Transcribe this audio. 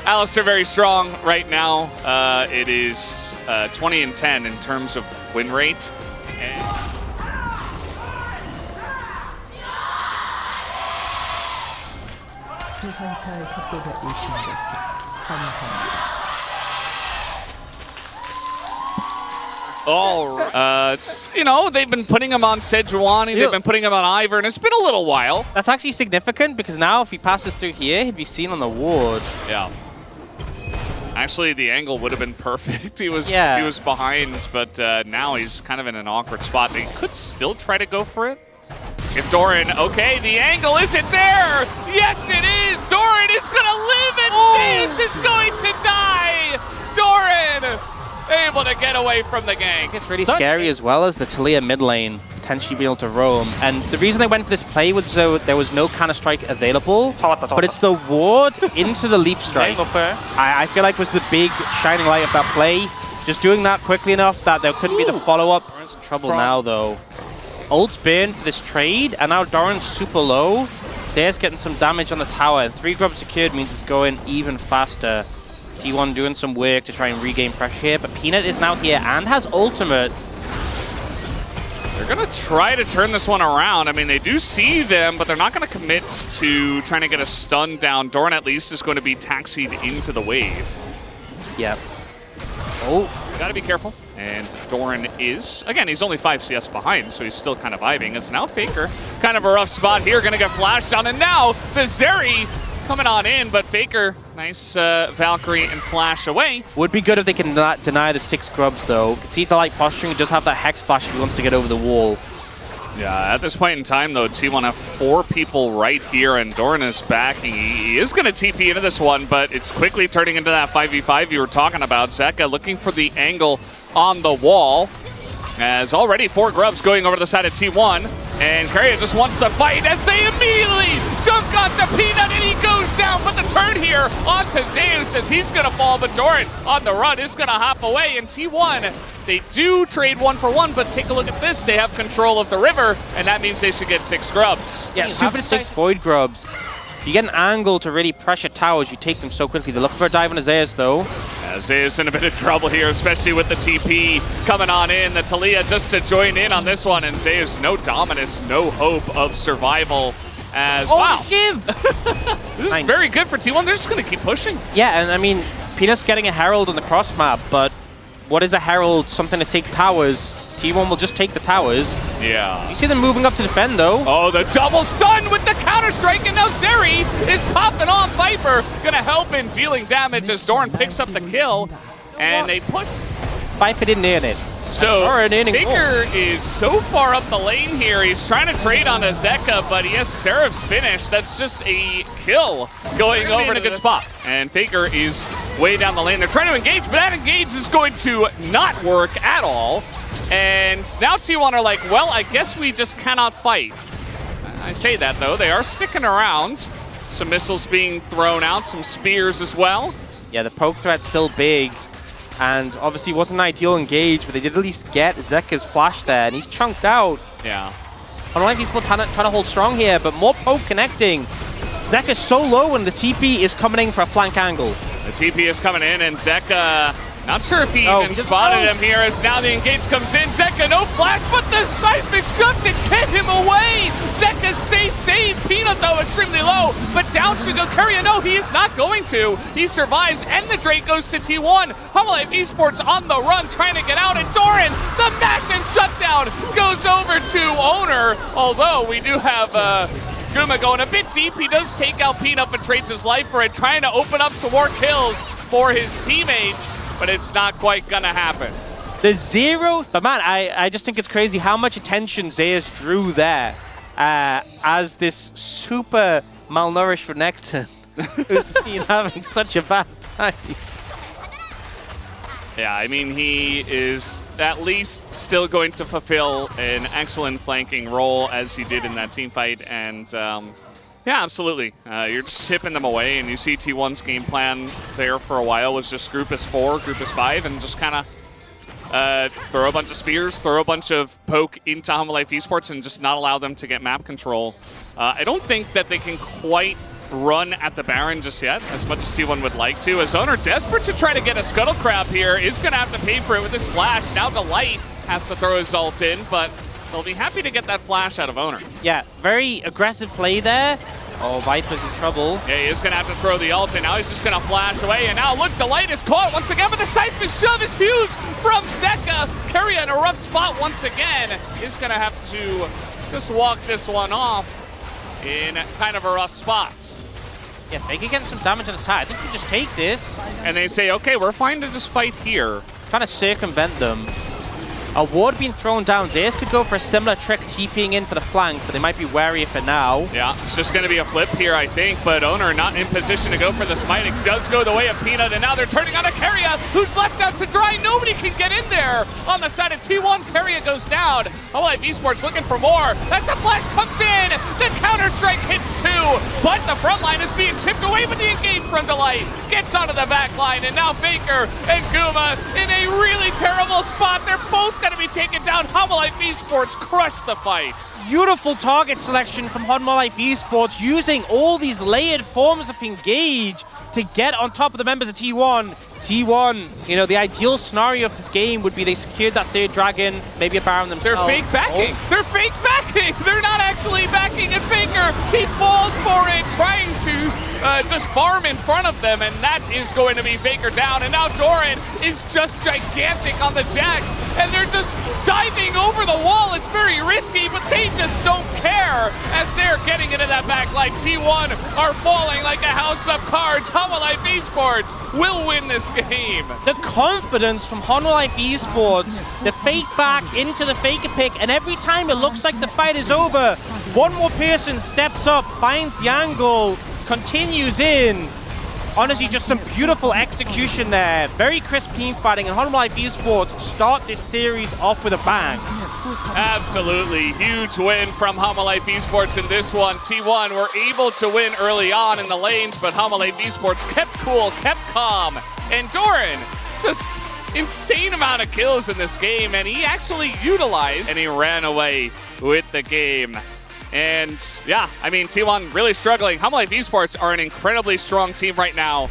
Alistair very strong right now. It is 20-10 in terms of win rate. 소환사의 협곡에 오신 것을 환영합니다. You know, they've been putting him on Sejuani, they've been putting him on Ivor, and it's been a little while. That's actually significant because now if he passes through here, he'd be seen on the ward. Yeah. Actually, the angle would have been perfect. He was behind, but now he's kind of in an awkward spot. They could still try to go for it. If Doran, okay, the angle isn't there. Yes, it is. Doran is going to live, and Zeus is going to die. Doran able to get away from the gank. It's really scary as well as the Talia mid lane potentially being able to roam. And the reason they went for this play was so there was no counter-strike available, but it's the ward into the leap strike. I feel like was the big shining light of that play. Just doing that quickly enough that there couldn't be the follow-up. Doran's in trouble now, though. Ult's been for this trade, and now Doran's super low. Zeus getting some damage on the tower, and 3 grubs secured means it's going even faster. T1 doing some work to try and regain pressure here, but Peanut is now here and has ultimate. They're going to try to turn this one around. I mean, they do see them, but they're not going to commit to trying to get a stun down. Doran at least is going to be taxied into the wave. Yep. Oh. Got to be careful. And Doran is, again, he's only 5 CS behind, so he's still kind of vibing. It's now Faker. Kind of a rough spot here, going to get flashed down. And now the Zeri coming on in, but Faker, nice Valkyrie and flash away. Would be good if they can not deny the 6 grubs, though. See the light posturing does have that Hex Flash if he wants to get over the wall. Yeah, at this point in time, though, T1 have 4 people right here, and Doran is backing. He is going to TP into this one, but it's quickly turning into that 5v5 you were talking about. Zeka looking for the angle on the wall, as already 4 grubs going over to the side of T1, and Carrier just wants to fight as they immediately dunk onto Peanut, and he goes down. But the turn here onto Zeus as he's going to fall, but Doran on the run is going to hop away, and T1, they do trade 1 for 1, but take a look at this. They have control of the river, and that means they should get 6 grubs. Yeah, super 6 Void grubs. You get an angle to really pressure towers, you take them so quickly. They're looking for a dive on Zeus, though. Zeus in a bit of trouble here, especially with the TP coming on in. The Talia just to join in on this one, and Zeus, no Dominus, no hope of survival. As wow, Shiv! This is very good for T1. They're just going to keep pushing. Yeah, and I mean, Peanut's getting a Herald on the cross map, but what is a Herald? Something to take towers. T1 will just take the towers. Yeah. You see them moving up to defend, though. Oh, the double stun with the counter-strike, and now Zeri is popping off Viper. Gonna help in dealing damage as Doran picks up the kill, and they push. Viper didn't earn it. So, Faker is so far up the lane here. He's trying to trade on Zeka, but he has Seraph's finish. That's just a kill going over in a good spot. And Faker is way down the lane. They're trying to engage, but that engage is going to not work at all. And now T1 are like, well, I guess we just cannot fight. I say that, though. They are sticking around. Some missiles being thrown out, some spears as well. Yeah, the poke threat's still big. And obviously wasn't an ideal engage, but they did at least get Zeka's flash there, and he's chunked out. Yeah. I don't know if he's still trying to hold strong here, but more poke connecting. Zeka's so low, and the TP is coming in for a flank angle. The TP is coming in, and Zeka, not sure if he even spotted him here, as now the engage comes in. Zeka, no flash, but the seismic shot to get him away. Zeka stays safe. Peanut, though, extremely low, but down should go Carrier. No, he is not going to. He survives, and the Drake goes to T1. Homolife Esports on the run, trying to get out, and Doran, the Magnet shutdown, goes over to Owner, although we do have Guma going a bit deep. He does take out Peanut, but trades his life for it, trying to open up some more kills for his teammates, but it's not quite gonna happen. The 0, but man, I just think it's crazy how much attention Zeus drew there as this super malnourished Renekton who's been having such a bad time. Yeah, I mean, he is at least still going to fulfill an excellent flanking role as he did in that team fight, and yeah, absolutely. You're just chipping them away, and you see T1's game plan there for a while was just group is 4, group is 5, and just kind of throw a bunch of spears, throw a bunch of poke into Homolife Esports, and just not allow them to get map control. I don't think that they can quite run at the Baron just yet, as much as T1 would like to. As Owner, desperate to try to get a Scuttle Crab here, is going to have to pay for it with this flash. Now Delight has to throw his ult in, but they'll be happy to get that flash out of Owner. Yeah, very aggressive play there. Oh, Viper's in trouble. Yeah, he is going to have to throw the ult, and now he's just going to flash away. And now, look, Delight is caught once again, but the seismic shove is huge from Zeka. Keria in a rough spot once again. Is going to have to just walk this one off in kind of a rough spot. Yeah, they can get some damage on the side. I think you just take this. And they say, okay, we're fine to just fight here. Trying to circumvent them. A ward being thrown down. Zeus could go for a similar trick, TPing in for the flank, but they might be wary of it now. Yeah, it's just going to be a flip here, I think, but Owner not in position to go for the smite. It does go the way of Peanut, and now they're turning on a Keria, who's left out to dry. Nobody can get in there. On the side of T1, Keria goes down. HLE Esports looking for more. That's a flash comes in. The counter-strike hits two, but the front line is being chipped away with the engage from Delight. Gets onto the back line, and now Faker and Guma in a really terrible spot. They're both going to be taken down. HLE Esports crush the fight. Beautiful target selection from HLE Esports, using all these layered forms of engage to get on top of the members of T1. T1, you know, the ideal scenario of this game would be they secured that third dragon, maybe a Baron themselves. They're fake backing. Oh. They're fake backing. They're not actually backing. And Faker, he falls for it, trying to just farm in front of them, and that is going to be Faker down. And now Doran is just gigantic on the Jax, and they're just diving over the wall. It's very risky, but they just don't care as they're getting into that back line. T1 are falling like a house of cards. HLE Esports will win this game. The confidence from HLE Esports, the fake back into the faker pick, and every time it looks like the fight is over, one more person steps up, finds the angle, continues in. Honestly, just some beautiful execution there. Very crisp team fighting, and HLE Esports start this series off with a bang. Absolutely. Huge win from HLE Esports in this one. T1 were able to win early on in the lanes, but HLE Esports kept cool, kept calm. And Doran, just insane amount of kills in this game, and he actually utilized and he ran away with the game. And yeah, I mean, T1 really struggling. HLE Esports are an incredibly strong team right now.